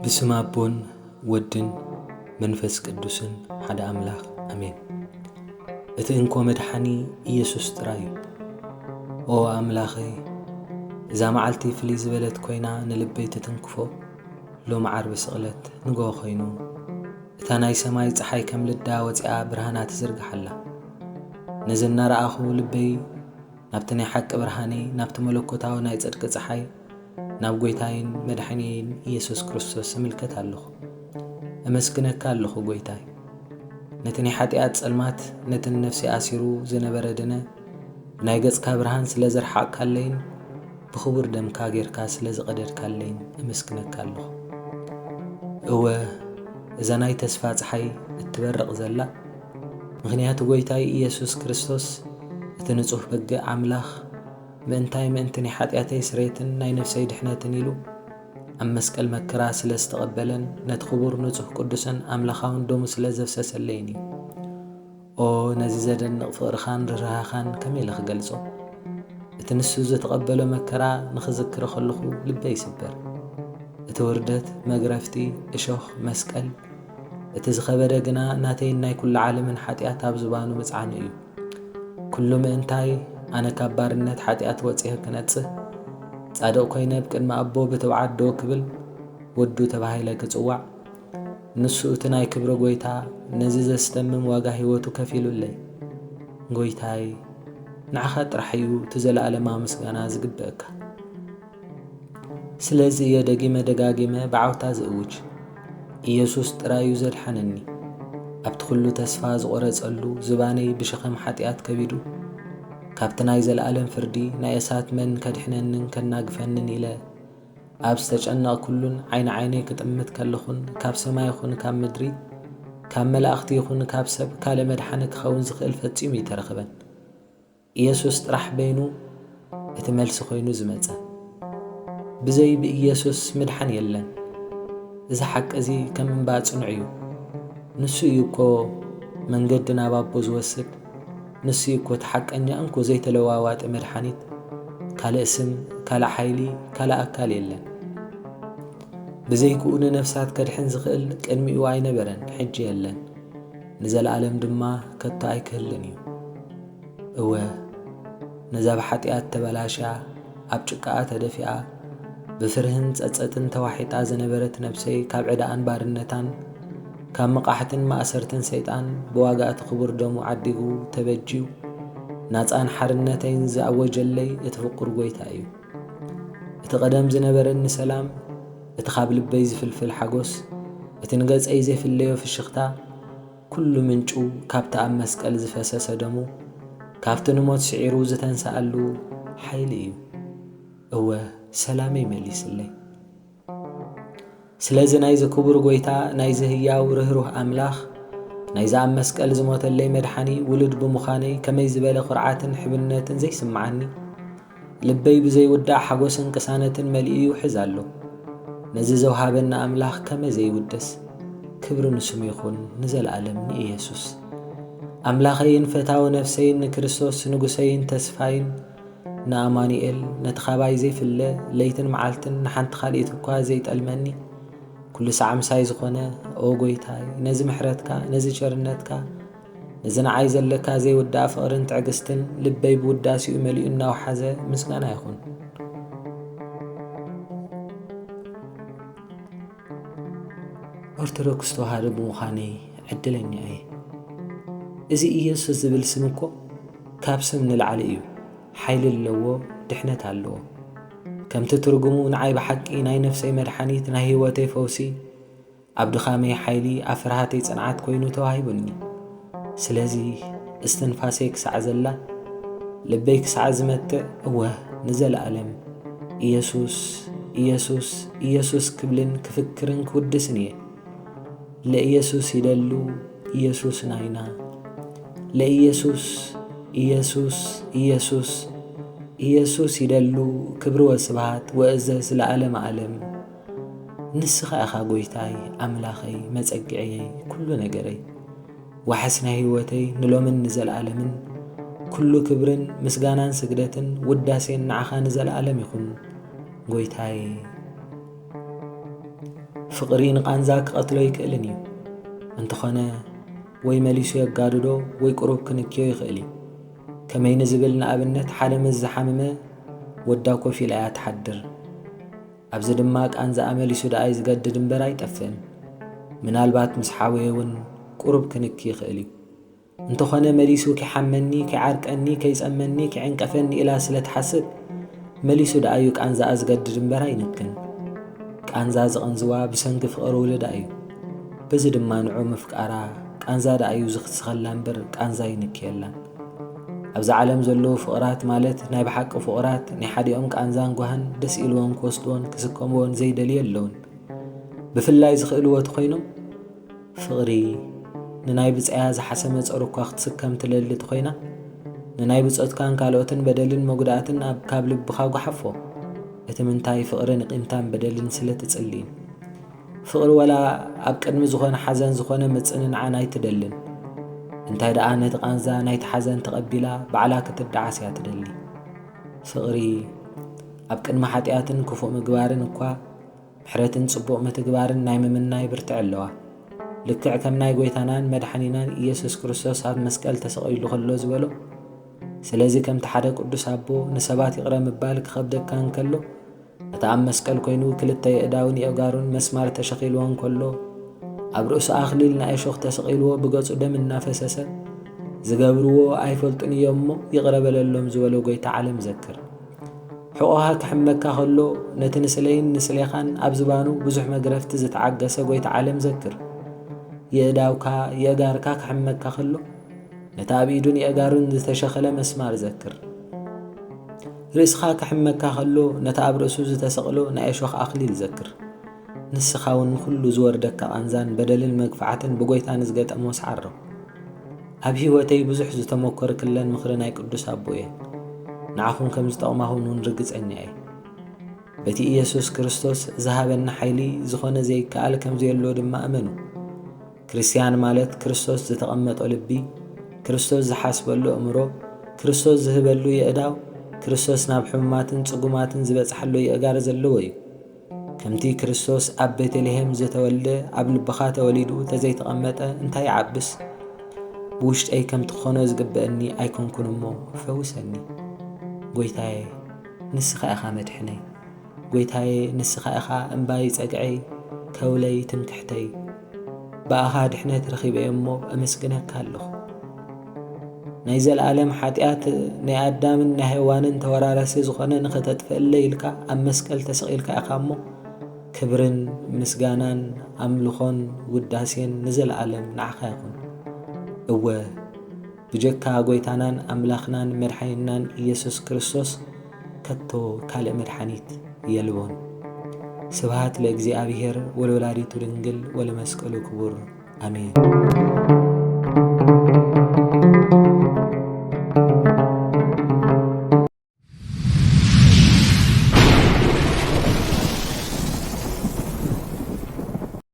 بسم أبون ودن منفس قدوسن حدا أملاخ أمين. إنكو مدحني إيسوس ترايو أو أملاخي إذا معلتي فليز بلد كوينا نلبي تتنكفو لو معرب سغلت نقو خينو إتاناي سماي تحي كم لدا وزيا برهانات زرق حلا نزلنا رأخو لبي نابتني حق برهاني نابت ملوكوتاو نايت زرق تحي ناب قويتاين مدحنين إيسوس كريستوس ملكت هاللخ أمسكنك هاللخ قويتاي نتني حاتيات سلمات نتن نفسي آسيرو زنبردنا بنايقز كابرهان سلازر حق هاللين بخبر دم كاغير كاس لز قدر كاللين أمسكنك هاللخ هو إذا ناي تسفات حي التبرق زلا مغنيات قويتاي إيسوس كريستوس تنصوح بقى عملاخ منتني حاتياتي سريتن ناي نفسي دحناتن يلو أمسك المكرا سلاستقبلن نتخبر نصوح قدسن أملاخاون دوم سلازفسس الليني أو نزيزدن نغفرخان رراخان كميلخ قلصو اتنسوز تقبلو مكرا نخذكر خلخو لبي سبر اتوردت مغرفتي اشوخ مسكل اتزخبرقنا ناتين ناي كل عالم حاتيات بزبانو مصعان ايو كل منتاي أنا كبارنت حاتيات وصيه كنصه صادق كوينه بقدم أبو بتوعد دو كبل ودو تباهيله كصواع نسو تناي كبر غويتا نزي زستمم واغا هيوتو كفيلولي غويتاي نعخا طرحيو تزلالما مسغانا زغبك سلازي يدغيمه دغاغيمه بعوتا زوج ኢየሱስ ጥራዩ ዘድሐነኒ ኣብቲ ኩሉ ተስፋ ዝቆረጸሉ ዝባነይ ብሽኸም ሓጢኣት ከቢዱ ካብቲ ናይ ዘለዓለም ፍርዲ ናይ እሳት መን ከድሕነንን ከናግፈንን ኢለ ኣብ ዝተጨነቕ ኩሉን ዓይነይ ክጥምት ከለኹን ካብ ሰማይ ይኹን ካብ ምድሪ ካብ መላእኽቲ ይኹን ካብ ሰብ ካለ መድሓነ ክኸውን ዝኽእል ፈጺሙ ይተረኽበን ኢየሱስ ጥራሕ በይኑ እቲ መልሲ ኮይኑ ዝመጸ ብዘይ ብኢየሱስ ምድሓን የለን إذا حق أزي كم من بعد صنعيو نسيوكو من قدنا بابوز وسد نسيوكو تحق أني أنكو زي تلواوات مرحانيت كالا اسم كالا حيلي كالا أكال يلن بزيكو أنا نفسات كرحن زغل كأنمي وعي نبرن حجي يلن نزل عالم دما كتاي كهلنيو هو نزاب حاتيات تبلاشا أبجقات هدفئة بفرهن ጸጸትን ተዋሒጣ ዘነበረት ነፍሰይ ካብ ዕዳን ባርነታን ካብ መቃሕትን ማእሰርትን ሰይጣን በዋጋት ክቡር ደሙ ዓዲጉ ተበጂው ናጻን ሓርነተይን ዘአወጀለይ እትፍቁር ጎይታ እዩ እቲ ቀደም ዝነበረኒ ሰላም እቲ ካብ ልበይ ዝፍልፍል ሓጎስ እቲ ንገጸይ ዘይፍለዮ ፍሽኽታ ኩሉ ምንጩ ካብቲ ኣብ መስቀል ዝፈሰሰ ደሙ ካብቲ ንሞት ስዒሩ ዝተንሳኣሉ ሓይሊ እዩ እወ سلامي مليسلي سلازي نايز كبر قويتا نايز هياو رهروح أملاخ نايز عم مسكال زموت اللي مدحاني ولد بمخاني كما يزبالي قرعاتن حبناتن زي سمعني لبي بزي ودع حقوسن كسانتن ملئي وحزالو نزيزو هابن أملاخ كما زي ودس كبر نسم يخون نزل عالمني إيسوس أملاخين فتاو نفسين كريستوس نقسين تسفاين نأمانيئل نتخاباي زي في الله ليتن معالتن نحنت خاليت كوا زي تألمني كل ساعة مساي زخونة أو قويتاي نزي محرتك نزي شرنتك نزينا عايزة لك زي ودا فقرن تعقستن لبي بوداسي ومليئنا وحزة مسكنا يخون أرتروكس توهارب مخاني عدلني أي إذي إيسوس زبل سمكو كابس من العليو حيل اللوو دحنت اللو كم تترجمون عيب حقي ناي نفسي مرحانيت ناي هوتي فوسي عبد خامي حيلي أفرهاتي صنعات كوينو تواهيبني سلازي استنفاسيك سعزلا لبيك سعزمت اوه نزل ألم إيسوس كبلن كفكرن كودسني لإيسوس يدلو إيسوس ناينا ኢየሱስ ይደሉ ክብር ወስብሃት ወእዘዝ ለዓለም ዓለም ንስኻ ኢኻ ጎይታይ ኣምላኸይ መጸጊዐይ ኩሉ ነገረይ ወሐስና ህይወተይ ንሎምን ንዘለዓለምን ኩሉ ክብርን ምስጋናን ስግደትን ውዳሴን ንዓኻ ንዘለዓለም ይኹን ጎይታይ ፍቕሪ ንቃንዛ ክቐትሎ ይክእልን እዩ እንተኾነ ወይ መሊሱ የጋድዶ ወይ ቁሩብ ክንክዮ ይኽእል እዩ ከመይ ንዝብል ንኣብነት ሓደ ምስ ዝሓመመ ወዳ ኮፍ ኢላ እያ ትሓድር ኣብዚ ድማ ቃንዛ መሊሱ ደኣይ ዝገድድ እምበር ኣይጠፍእን ምናልባት ምስ ሓወየ እውን ቁሩብ ክንኪ ይኽእል እዩ እንተኾነ መሊሱ ከይሓመኒ ከይዓርቀኒ ከይጸመኒ ከይዕንቀፈኒ ኢላ ስለ ትሓስብ መሊሱ ደኣዩ ቃንዛ ዝገድድ እምበር ኣይንክን ቃንዛ ዝቕንዝዋ ብሰንኪ ፍቕሪ ውልዳ እዩ በዚ ድማ ንዑ ምፍቃራ ቃንዛ ደኣዩ ዝኽስኸላ እምበር ቃንዛ ይንክየላን ኣብዚ ዓለም ዘለዉ ፍቕራት ማለት ናይ ብሓቂ ፍቕራት ናይ ሓዲኦም ቃንዛን ጓህን ደስ ኢልዎን ክወስድዎን ክስከምዎን ዘይደልዩ ኣለውን ብፍላይ ዝኽእልዎ ተኾይኖም ፍቕሪ ንናይ ብፅያ ዝሓሰመ ፀሩ እኳ ክትስከም ትለሊ ተኾይና ንናይ ብፆትካን ካልኦትን በደልን መጉዳእትን ካብ ልብኻ ጓሓፎ እቲ ምንታይ ፍቕሪ ንቂምታን በደልን ስለ ትጽልይን ፍቕሪ ወላ ኣብ ቅድሚ ዝኾነ ሓዘን ዝኾነ ምጽንናዓን ኣይትደልን እንታይ ደኣ ነቲ ቃንዛ ናይቲ ሓዘን ተቐቢላ ባዕላ ክትደዓስ እያ ትደሊ ፍቕሪ ኣብ ቅድሚ ሓጢኣትን ክፉእ ምግባርን እኳ ምሕረትን ጽቡቕ ምትግባርን ናይ ምምናይ ብርትዕ ኣለዋ ልክዕ ከም ናይ ጎይታናን መድሓኒናን ኢየሱስ ክርስቶስ ኣብ መስቀል ተሰቒሉ ከሎ ዝበሎ ስለዚ ከምቲ ሓደ ቅዱስ ኣቦ ንሰባት ይቕረ ምባል ክኸብደካ እንከሎ እቲ ኣብ መስቀል ኮይኑ ክልተ የእዳውን የእጋሩን መስማር ተሸኺልዎን ከሎ ኣብ ርእሱ ኣኽሊል ናይ እሾኽ ተሰቒልዎ ብገጹ ደም እናፈሰሰ ዝገብርዎ ኣይፈልጡን እዮም እሞ ይቕረ በለሎም ዝበሎ ጎይታ ዓለም ዘክር ሕቆኻ ክሕመካ ከሎ ነቲ ንስለይን ንስሌኻን ኣብ ዝባኑ ብዙሕ መግረፍቲ ዝተዓገሰ ጎይታ ዓለም ዘክር የእዳውካ የእጋርካ ክሕመካ ከሎ ነቲ ኣብ ኢዱን የእጋሩን ዝተሸኸለ መስማር ዘክር ርእስኻ ክሕመካ ከሎ ነቲ ኣብ ርእሱ ዝተሰቕሎ ናይ እሾኽ ኣኽሊል ዘክር ንስኻ እውን ኩሉ ዝወርደካ ቃንዛን በደልን መግፋዓትን ብጎይታ ንዝገጠሞ ሰዓሮ ኣብ ህይወተይ ብዙሕ ዝተመኮረ ክለን ምኽሪ ናይ ቅዱስ ኣቦ እየ ንዓኹም ከም ዝጠቕማኹም እውን ርግፀኛ እየ በቲ ኢየሱስ ክርስቶስ ዝሃበና ሓይሊ ዝኾነ ዘይከኣል ከም ዘየሎ ድማ እመኑ ክርስቲያን ማለት ክርስቶስ ዝተቐመጦ ልቢ ክርስቶስ ዝሓስበሉ እምሮ ክርስቶስ ዝህበሉ የእዳው ክርስቶስ ናብ ሕሙማትን ጽጉማትን ዝበጽሐሉ የእጋር ዘለዎ እዩ ከምቲ ክርስቶስ ኣብ ቤተልሔም ዝተወልደ ኣብ ልብኻ ተወሊዱ ተዘይተቐመጠ እንታይ ይዓብስ ብውሽጠይ ከም ትኾኖ ዝግብአኒ ኣይኮንኩን እሞ ፈውሰኒ ጎይታዬ ንስኻ ኢኻ መድሕነይ ጎይታዬ ንስኻ ኢኻ እምባይ ፀግዐይ ከውለይ ትምክሕተይ ብኣኻ ድሕነት ረኺበ እሞ ኣመስግነካ ኣለኹ ናይ ዘለዓለም ሓጢኣት ናይ ኣዳምን ናይ ሔዋንን ተወራረሲ ዝኾነ ንኽተጥፍአለ ኢልካ ኣብ መስቀል ተሰቒልካ ኢኻ እሞ ክብርን ምስጋናን ኣምልኾን ውዳሴን ንዘለዓለም ንዓኻ ይኹን እወ ብጀካ ጎይታናን ኣምላኽናን መድሓኒትናን ኢየሱስ ክርስቶስ ከቶ ካልእ መድሓኒት የልቦን ስብሃት ለእግዚአብሔር ወለወላዲቱ ድንግል ወለመስቀሉ ክቡር አሜን